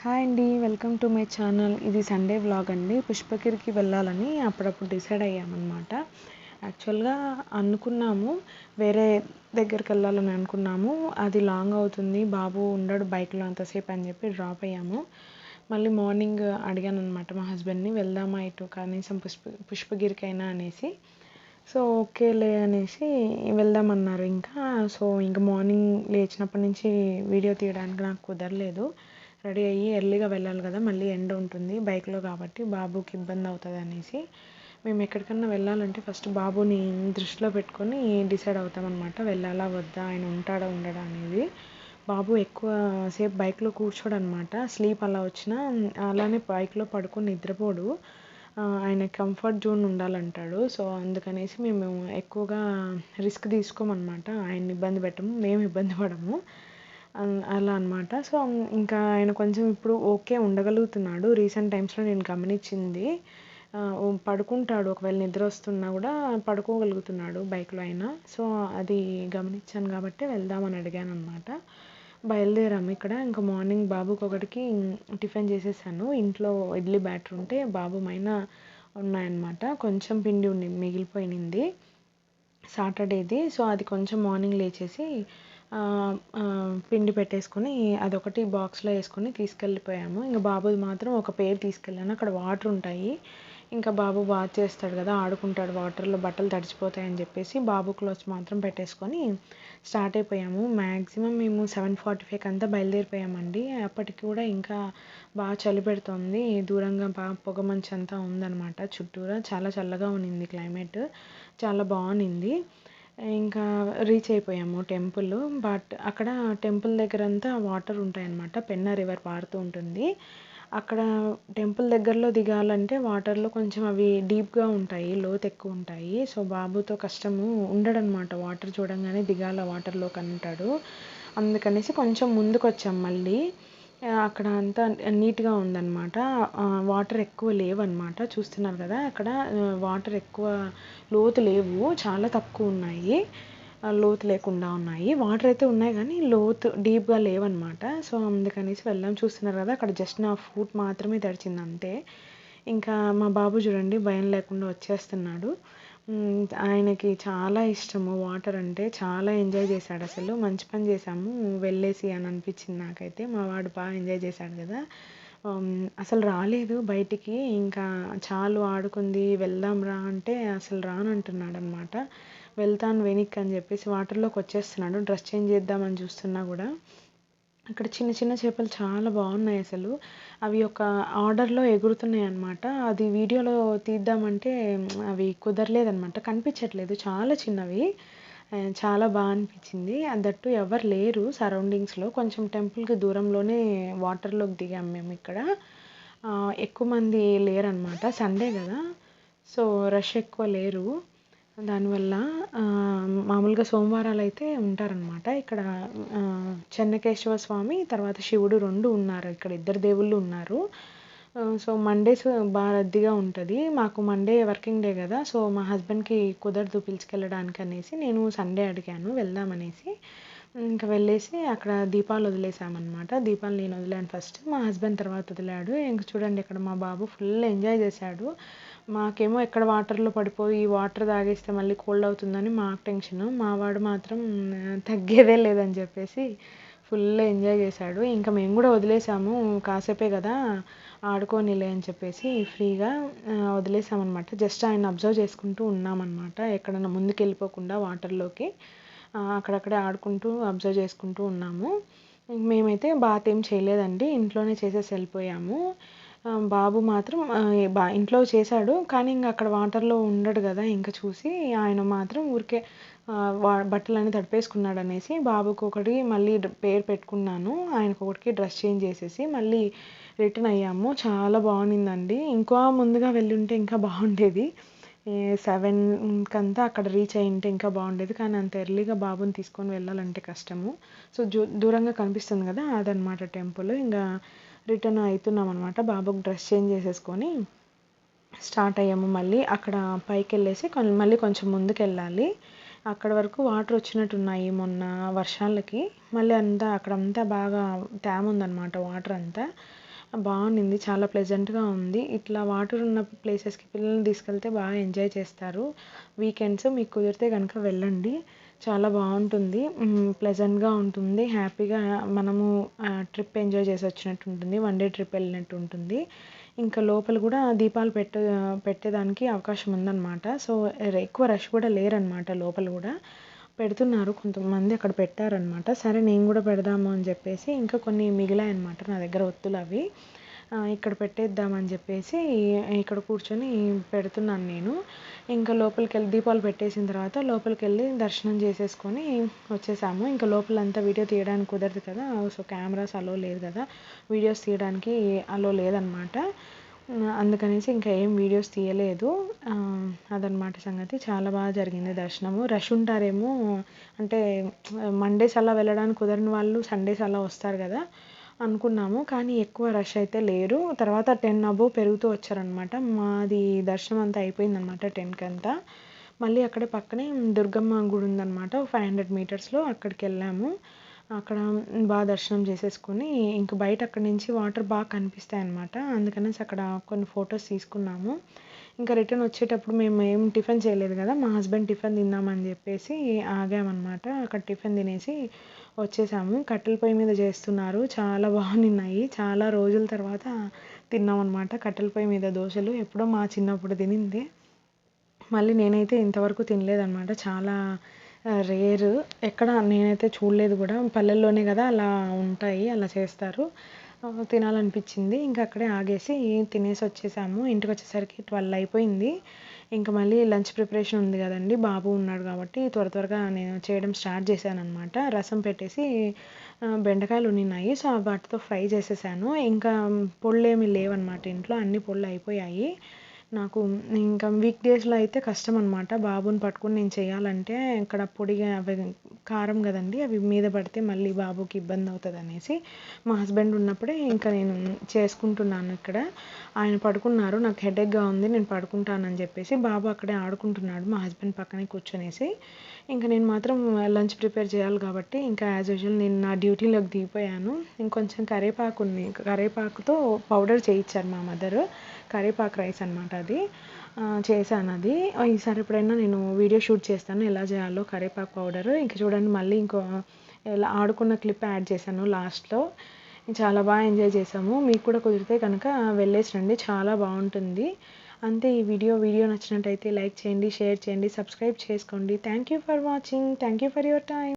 Hi అండి. Welcome to my channel. ఇది Sunday vlog అండి. పుష్పగిరికి వెళ్ళాలని అప్పుడప్పుడు డిసైడ్ అయ్యామన్నమాట. యాక్చువల్గా అనుకున్నాము వేరే దగ్గరికి వెళ్ళాలని అనుకున్నాము. అది లాంగ్ అవుతుంది, బాబు ఉండడు బైక్లో అంతసేపు అని చెప్పి డ్రాప్ అయ్యాము. మళ్ళీ మార్నింగ్ అడిగాను అనమాట మా హస్బెండ్ని, వెళ్దామా ఇటు కనీసం పుష్పగిరికైనా అనేసి. సో ఓకేలే అనేసి వెళ్దామన్నారు. ఇంకా మార్నింగ్ లేచినప్పటి నుంచి వీడియో తీయడానికి నాకు కుదరలేదు. రెడీ అయ్యి ఎర్లీగా వెళ్ళాలి కదా, మళ్ళీ ఎండ ఉంటుంది బైక్లో కాబట్టి బాబుకి ఇబ్బంది అవుతుంది అనేసి మేము ఎక్కడికన్నా వెళ్ళాలంటే ఫస్ట్ బాబుని దృష్టిలో పెట్టుకొని డిసైడ్ అవుతామన్నమాట, వెళ్ళాలా వద్దా, ఆయన ఉంటాడా ఉండడా అనేది. బాబు ఎక్కువ సేపు బైక్లో కూర్చోడు అనమాట. స్లీప్ అలా వచ్చినా అలానే బైక్లో పడుకొని నిద్రపోడు. ఆయన కంఫర్ట్ జోన్ ఉండాలంటాడు. సో అందుకనేసి మేము ఎక్కువగా రిస్క్ తీసుకోమన్నమాట. ఆయన్ని ఇబ్బంది పెట్టము, మేము ఇబ్బంది పడము, అలా అనమాట. సో ఇంకా ఆయన కొంచెం ఇప్పుడు ఓకే ఉండగలుగుతున్నాడు. రీసెంట్ టైమ్స్లో నేను గమనించింది, పడుకుంటాడు, ఒకవేళ నిద్ర వస్తున్నా కూడా పడుకోగలుగుతున్నాడు బైక్లో అయినా. సో అది గమనించాను కాబట్టి వెళ్దామని అడిగాను అనమాట. బయలుదేరాము. ఇక్కడ ఇంకా మార్నింగ్ బాబుకి ఒకటికి టిఫిన్ చేసేసాను. ఇంట్లో ఇడ్లీ బ్యాటర్ ఉంటే బాబు మైన ఉన్నాయన్నమాట. కొంచెం పిండి మిగిలిపోయింది సాటర్డేది. సో అది కొంచెం మార్నింగ్ లేచేసి పిండి పెట్టేసుకొని అదొకటి బాక్స్లో వేసుకొని తీసుకెళ్ళిపోయాము. ఇంకా బాబుది మాత్రం ఒక పేరు తీసుకెళ్ళాను. అక్కడ వాటర్ ఉంటాయి, ఇంకా బాబు బాత్ చేస్తాడు కదా, ఆడుకుంటాడు వాటర్లో, బట్టలు తడిచిపోతాయని చెప్పేసి బాబు క్లోత్స్ మాత్రం పెట్టేసుకొని స్టార్ట్ అయిపోయాము. మ్యాక్సిమం మేము 7:45 అంతా బయలుదేరిపోయామండి. అప్పటికి కూడా ఇంకా బాగా చలి పెడుతుంది. దూరంగా బాగా పొగ మంచు అంతా ఉందన్నమాట. చుట్టూరా చాలా చల్లగా ఉన్నింది క్లైమేట్, చాలా బాగుంది. ఇంకా రీచ్ అయిపోయాము టెంపుల్. బట్ అక్కడ టెంపుల్ దగ్గర అంతా వాటర్ ఉంటాయన్నమాట. పెన్నా రివర్ పారుతూ ఉంటుంది. అక్కడ టెంపుల్ దగ్గరలో దిగాలంటే వాటర్లో కొంచెం అవి డీప్గా ఉంటాయి, లోతు ఎక్కువ ఉంటాయి. సో బాబుతో కష్టము ఉండడనమాట, వాటర్ చూడంగానే దిగాల వాటర్లోకి అంటాడు. అందుకనేసి కొంచెం ముందుకు వచ్చాం మళ్ళీ. అక్కడ అంతా నీట్గా ఉందన్నమాట. వాటర్ ఎక్కువ లేవన్నమాట. చూస్తున్నారు కదా అక్కడ వాటర్ ఎక్కువ లోతు లేవు, చాలా తక్కువ ఉన్నాయి, లోతు లేకుండా ఉన్నాయి. వాటర్ అయితే ఉన్నాయి కానీ లోతు డీప్గా లేవన్నమాట. సో అందుకనేసి వెళ్ళాం. చూస్తున్నారు కదా అక్కడ జస్ట్ నా ఫుట్ మాత్రమే తడిచింది అంతే. ఇంకా మా బాబు చూడండి భయం లేకుండా వచ్చేస్తున్నాడు. ఆయనకి చాలా ఇష్టము వాటర్ అంటే, చాలా ఎంజాయ్ చేశాడు. అసలు మంచి పని చేశాము వెళ్ళేసి అని అనిపించింది నాకైతే. మా వాడు బాగా ఎంజాయ్ చేశాడు కదా. అసలు రాలేదు బయటికి. ఇంకా చాలు ఆడుకుంది, వెళ్దాం రా అంటే అసలు రానంటున్నాడు అనమాట. వెళ్తాను వెనక్కి అని చెప్పేసి వాటర్లోకి వచ్చేస్తున్నాడు. డ్రెస్ చేంజ్ చేద్దామని చూస్తున్నా కూడా. అక్కడ చిన్న చిన్న చేపలు చాలా బాగున్నాయి అసలు. అవి ఒక ఆర్డర్లో ఎగురుతున్నాయి అన్నమాట. అది వీడియోలో తీద్దామంటే అవి కుదరలేదన్నమాట, కనిపించట్లేదు, చాలా చిన్నవి. చాలా బాగా అనిపించింది. దట్టు ఎవరు లేరు సరౌండింగ్స్లో. కొంచెం టెంపుల్కి దూరంలోనే వాటర్లోకి దిగాం మేము ఇక్కడ. ఎక్కువ మంది లేరనమాట, సండే కదా, సో రష్ ఎక్కువ లేరు. దానివల్ల మామూలుగా సోమవారాలు అయితే ఉంటారనమాట ఇక్కడ. చెన్నకేశవ స్వామి తర్వాత శివుడు రెండు ఉన్నారు ఇక్కడ, ఇద్దరు దేవుళ్ళు ఉన్నారు. సో మండేస్ బాగా రద్దీగా ఉంటుంది. మాకు మండే వర్కింగ్ డే కదా, సో మా హస్బెండ్కి కుదరదు పిలుచుకెళ్ళడానికి అనేసి నేను సండే అడిగాను వెళ్దామనేసి. ఇంకా వెళ్ళేసి అక్కడ దీపాలు వదిలేసామన్నమాట. దీపాలు నేను వదిలాను ఫస్ట్, మా హస్బెండ్ తర్వాత వదిలాడు. ఇంక చూడండి ఇక్కడ మా బాబు ఫుల్ ఎంజాయ్ చేశాడు. మాకేమో ఎక్కడ వాటర్లో పడిపోయి వాటర్ తాగేస్తే మళ్ళీ కోల్డ్ అవుతుందని మాకు టెన్షన్. మా వాడు మాత్రం తగ్గేదే లేదని చెప్పేసి ఫుల్ ఎంజాయ్ చేశాడు. ఇంకా మేము కూడా వదిలేసాము, కాసేపే కదా ఆడుకోనిలే అని చెప్పేసి ఫ్రీగా వదిలేసామన్నమాట. జస్ట్ ఆయన అబ్జర్వ్ చేసుకుంటూ ఉన్నామన్నమాట, ఎక్కడన్నా ముందుకు వెళ్ళిపోకుండా వాటర్లోకి. అక్కడక్కడే ఆడుకుంటూ అబ్జర్వ్ చేసుకుంటూ ఉన్నాము. మేమైతే బాత్ ఏం చేయలేదండి, ఇంట్లోనే చేసేసి వెళ్ళిపోయాము. బాబు మాత్రం ఇంట్లో చేశాడు కానీ ఇంకా అక్కడ వాటర్లో ఉండడు కదా, ఇంకా చూసి ఆయన మాత్రం ఊరికే బట్టలన్నీ తడిపేసుకున్నాడు అనేసి బాబుకి ఒకటి మళ్ళీ పేరు పెట్టుకున్నాను, ఆయనకు ఒకటికి డ్రెస్ చేంజ్ చేసేసి మళ్ళీ రిటర్న్ అయ్యాము. చాలా బాగుండిందండి. ఇంకా ముందుగా వెళ్ళి ఉంటే ఇంకా బాగుండేది. 7 కంతా అక్కడ రీచ్ అయ్యి ఉంటే ఇంకా బాగుండేది, కానీ అంత ఎర్లీగా బాబుని తీసుకొని వెళ్ళాలంటే కష్టము. సో దూరంగా కనిపిస్తుంది కదా అదనమాట టెంపుల్. ఇంకా రిటర్న్ అవుతున్నాం అనమాట. బాబుకి డ్రెస్ చేంజ్ చేసేసుకొని స్టార్ట్ అయ్యాము. మళ్ళీ అక్కడ పైకి వెళ్ళేసి మళ్ళీ కొంచెం ముందుకు వెళ్ళాలి. అక్కడ వరకు వాటర్ వచ్చినట్టున్నాయి మొన్న వర్షాలకి. మళ్ళీ అక్కడంతా బాగా తేమ ఉందన్నమాట వాటర్ అంతా. బాగుండింది, చాలా ప్లెజెంట్గా ఉంది. ఇట్లా వాటర్ ఉన్న ప్లేసెస్కి పిల్లల్ని తీసుకెళ్తే బాగా ఎంజాయ్ చేస్తారు. వీకెండ్స్ మీకు కుదిరితే కనుక వెళ్ళండి, చాలా బాగుంటుంది. ప్లెజెంట్గా ఉంటుంది, హ్యాపీగా మనము ట్రిప్ ఎంజాయ్ చేసి వచ్చినట్టు ఉంటుంది, వన్ డే ట్రిప్ వెళ్ళినట్టు ఉంటుంది. ఇంకా లోపల కూడా దీపాలు పెట్టేదానికి అవకాశం ఉందన్నమాట. సో ఎక్కువ రష్ కూడా లేరనమాట, లోపల కూడా పెడుతున్నారు, కొంతమంది అక్కడ పెట్టారనమాట. సరే నేను కూడా పెడదాము అని చెప్పేసి ఇంకా కొన్ని మిగిలాయి అనమాట నా దగ్గర ఒత్తులు, అవి ఇక్కడ పెట్టేద్దామని చెప్పేసి ఇక్కడ కూర్చొని పెడుతున్నాను నేను. ఇంకా లోపలికి వెళ్ళి దీపాలు పెట్టేసిన తర్వాత లోపలికి వెళ్ళి దర్శనం చేసేసుకొని వచ్చేసాము. ఇంకా లోపలంతా వీడియో తీయడానికి కుదరదు కదా, సో కెమెరాస్ అలో లేదు కదా, వీడియోస్ తీయడానికి అలో లేదనమాట. అందుకనేసి ఇంకా ఏం వీడియోస్ తీయలేదు. అదనమాట సంగతి. చాలా బాగా జరిగింది దర్శనము. రష్ ఉంటారేమో అంటే మండేస్ అలా వెళ్ళడానికి కుదరని వాళ్ళు సండేస్ అలా వస్తారు కదా అనుకున్నాము, కానీ ఎక్కువ రష్ అయితే లేరు. తర్వాత 10 అబోవ్ పెరుగుతూ వచ్చారనమాట. మాది దర్శనం అంతా అయిపోయిందనమాట 10కి అంతా. మళ్ళీ అక్కడే పక్కనే దుర్గమ్మ గుడి ఉందనమాట, 500 మీటర్స్లో, అక్కడికి వెళ్ళాము. అక్కడ బాగా దర్శనం చేసేసుకొని ఇంక బయట అక్కడి నుంచి వాటర్ బాగా కనిపిస్తాయి అన్నమాట. అందుకనేసి అక్కడ కొన్ని ఫొటోస్ తీసుకున్నాము. ఇంకా రిటర్న్ వచ్చేటప్పుడు మేము ఏం టిఫిన్ చేయలేదు కదా, మా హస్బెండ్ టిఫిన్ తిందామని చెప్పేసి ఆగామన్నమాట. అక్కడ టిఫిన్ తినేసి వచ్చేసాము. కట్టెల పొయ్యి మీద చేస్తున్నారు, చాలా బాగున్నాయి. చాలా రోజుల తర్వాత తిన్నాం అనమాట కట్టెల పొయ్యి మీద దోశలు. ఎప్పుడో మా చిన్నప్పుడు తినింది, మళ్ళీ నేనైతే ఇంతవరకు తినలేదన్నమాట. చాలా రేర్, ఎక్కడ నేనైతే చూడలేదు కూడా. పల్లెల్లోనే కదా అలా ఉంటాయి, అలా చేస్తారు. తినాలనిపించింది, ఇంకా అక్కడే ఆగేసి తినేసి వచ్చేసాము. ఇంటికి వచ్చేసరికి 12 అయిపోయింది. ఇంకా మళ్ళీ లంచ్ ప్రిపరేషన్ ఉంది కదండి, బాబు ఉన్నాడు కాబట్టి త్వరగా నేను చేయడం స్టార్ట్ చేశాను అనమాట. రసం పెట్టేసి బెండకాయలు ఉన్నాయి, సో వాటితో ఫ్రై చేసేసాను. ఇంకా పొళ్ళు ఏమి లేవన్నమాట ఇంట్లో, అన్ని పొళ్ళు అయిపోయాయి నాకు. ఇంకా వీక్ డేస్లో అయితే కష్టం అనమాట, బాబుని పట్టుకుని నేను చేయాలంటే. ఇక్కడ పొడిగా అవి కారం కదండి, అవి మీద పడితే మళ్ళీ బాబుకి ఇబ్బంది అవుతుంది అనేసి మా హస్బెండ్ ఉన్నప్పుడే ఇంకా నేను చేసుకుంటున్నాను. ఇక్కడ ఆయన పడుకున్నారు, నాకు హెడేక్గా ఉంది, నేను పడుకుంటానని చెప్పేసి బాబు అక్కడే ఆడుకుంటున్నాడు మా హస్బెండ్ పక్కనే కూర్చొనేసి. ఇంకా నేను మాత్రం లంచ్ ప్రిపేర్ చేయాలి కాబట్టి ఇంకా యాజ్ యూజువల్ నేను నా డ్యూటీలోకి దిగిపోయాను. ఇంకొంచెం కరివేపాకు ఉంది, కరివేపాకుతో పౌడర్ చేయించారు మా మదర్, కరివేపాకు రైస్ అనమాట అది. చేశాను అది. ఈసారి ఎప్పుడైనా నేను వీడియో షూట్ చేస్తాను ఎలా చేయాలో కరివేపాకు పౌడర్. ఇంక చూడండి మళ్ళీ ఇంకో ఎలా ఆడుకున్న క్లిప్ యాడ్ చేశాను లాస్ట్లో. చాలా బాగా ఎంజాయ్ చేసాము. మీకు కూడా కుదిరితే కనుక వెళ్ళేసి రండి, చాలా బాగుంటుంది. అంతే, ఈ వీడియో నచ్చినట్టయితే లైక్ చేయండి, షేర్ చేయండి, సబ్స్క్రైబ్ చేసుకోండి. Thank you for watching, thank you for your time.